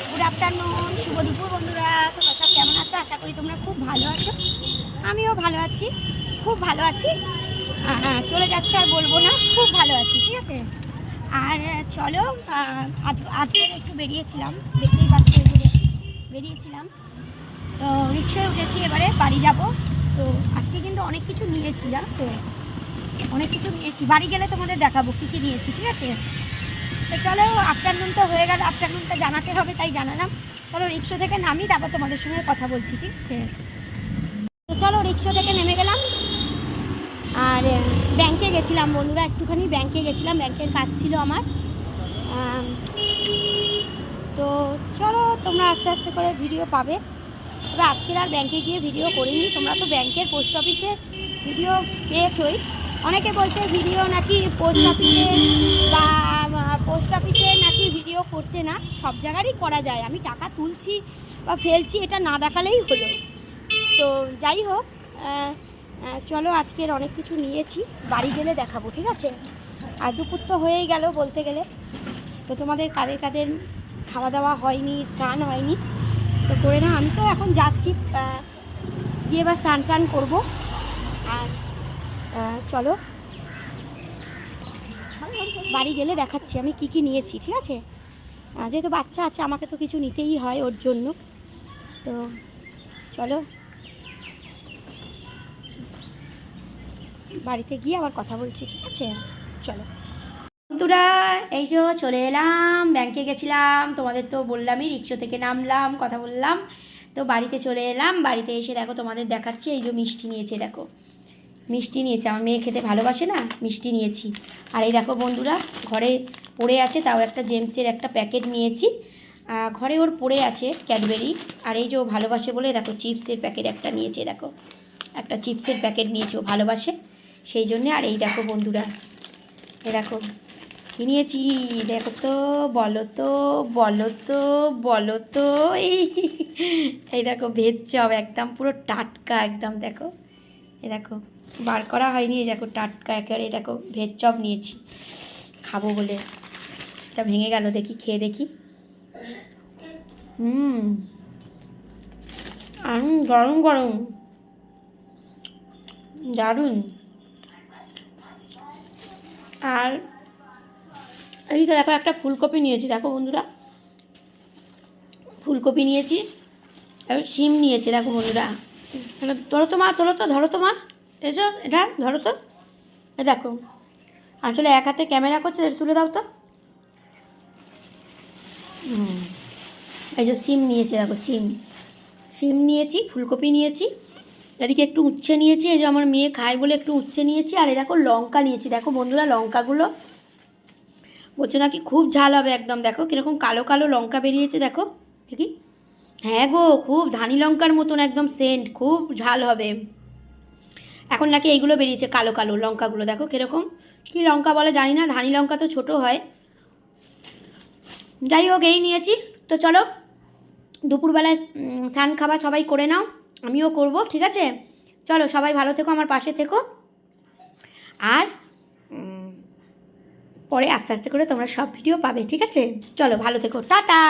Good afternoon, শুভ দুপুর বন্ধুরা। তোমরা সব কেমন আছো? আশা করি তোমরা খুব ভালো আছো। আমিও ভালো আছি, খুব ভালো আছি। চলে যাচ্ছে আর বলবো না, খুব ভালো আছি, ঠিক আছে। আর চলো, আজকে একটু বেরিয়েছিলাম, দেখতেই পাচ্ছি বেরিয়েছিলাম। তো রিক্সায় উঠেছি, এবারে বাড়ি যাব। তো আজকে কিন্তু অনেক কিছু নিয়েছি, জানো তো, অনেক কিছু নিয়েছি। বাড়ি গেলে তোমাদের দেখাবো কী কী নিয়েছি, ঠিক আছে। তো চলো, আফটারনুন তো হয়ে গেল, আফটারনুনটা জানাতে হবে তাই জানালাম। চলো রিক্সা থেকে নামি, তারপর তোমাদের সঙ্গে কথা বলছি, ঠিক আছে। তো চলো রিক্সা থেকে নেমে গেলাম আর ব্যাংকে গেছিলাম বন্ধুরা, একটুখানি ব্যাংকে গেছিলাম, ব্যাংকের কাজ ছিল আমার। তো চলো, তোমরা আস্তে আস্তে করে ভিডিও পাবে। তবে আজকের আর ব্যাংকে গিয়ে ভিডিও করিনি। তোমরা তো ব্যাংকের পোস্ট অফিসের ভিডিও পেয়েছই। অনেকে বলছে ভিডিও নাকি পোস্ট অফিসে নাকি ভিডিও করতে না, সব জায়গারই করা যায়। আমি টাকা তুলছি বা ফেলছি এটা না দেখালেই হলো। তো যাই হোক, চলো আজকের অনেক কিছু নিয়েছি, বাড়ি গেলে দেখাবো, ঠিক আছে। আর দুপুর তো হয়েই গেল বলতে গেলে। তো তোমাদের কাদের কাদের খাওয়া দাওয়া হয়নি, স্নান হয়নি, তো করে না। আমি তো এখন যাচ্ছি, গিয়ে এবার স্নান টান করবো। আর চলো বাড়ি গেলে দেখাচ্ছি আমি কি কি নিয়েছি, ঠিক আছে। যেহেতু বাচ্চা আছে, আমাকে তো কিছু নিতেই হয় ওর জন্য। তো চলো বাড়িতে গিয়ে আবার কথা বলছি, ঠিক আছে। চলো বন্ধুরা, এই যে চলে এলাম, ব্যাংকে গেছিলাম, তোমাদের তো বললামই, রিক্সা থেকে নামলাম, কথা বললাম। তো বাড়িতে চলে এলাম, বাড়িতে এসে দেখো তোমাদের দেখাচ্ছি, এই যে মিষ্টি নিয়েছে, দেখো মিষ্টি নিয়েছে। আমার মেয়ে খেতে ভালোবাসে না, মিষ্টি নিয়েছি। আর এই দেখো বন্ধুরা, ঘরে পড়ে আছে, তাও একটা জেমসের একটা প্যাকেট নিয়েছি। ঘরে ওর পড়ে আছে ক্যাডবেরি। আর এই যে ও ভালোবাসে বলে দেখো চিপসের প্যাকেট একটা নিয়েছে, দেখো একটা চিপসের প্যাকেট নিয়েছে, ও ভালোবাসে সেই জন্যে। আর এই দেখো বন্ধুরা, এ দেখো কী নিয়েছি, দেখো তো, বলো তো বলো তো বলো তো। এই দেখো ভেজ চপ, একদম পুরো টাটকা, একদম দেখো, এ দেখো বার করা হয়নি, এই দেখো টাটকা একেবারে। এই দেখো ভেজ চপ নিয়েছি, খাবো বলে। এটা ভেঙে গেল, দেখি খেয়ে দেখি। গরম গরম, দারুণ। আর এই তো দেখো একটা ফুলকপি নিয়েছি, দেখো বন্ধুরা, ফুলকপি নিয়েছি। আর শিম নিয়েছি, দেখো বন্ধুরা। ধরো তো মা, তোলো তো, ধরো তো মা, এসো এটা ধরো তো। এ দেখো, আসলে এক হাতে ক্যামেরা করছে, তুলে দাও তো। এই যে সিম নিয়েছে, দেখো সিম নিয়েছি, ফুলকপি নিয়েছি, এদিকে একটু উচ্ছে নিয়েছি, এই যে আমার মেয়ে খায় বলে একটু উচ্ছে নিয়েছি। আর এই দেখো লঙ্কা নিয়েছি, দেখো বন্ধুরা লঙ্কাগুলো বলছে নাকি খুব ঝাল হবে একদম। দেখো কীরকম কালো কালো লঙ্কা বেরিয়েছে, দেখো দেখি। হ্যাঁ গো, খুব ধানি লঙ্কার মতন একদম সেন্ট, খুব ঝাল হবে। এখন নাকি এইগুলো বেরিয়েছে কালো কালো লঙ্কাগুলো, দেখো কীরকম, কী লঙ্কা বলে জানি না, ধানি লঙ্কা তো ছোটো হয়। যাই হোক, এই নিয়েছি। তো চলো দুপুরবেলায় স্নান খাবার সবাই করে নাও, আমিও করব, ঠিক আছে। চলো সবাই ভালো থেকো, আমার পাশে থেকো। আর পরে আস্তে আস্তে করে তোমরা সব ভিডিও পাবে, ঠিক আছে। চলো ভালো থেকো, টাটা।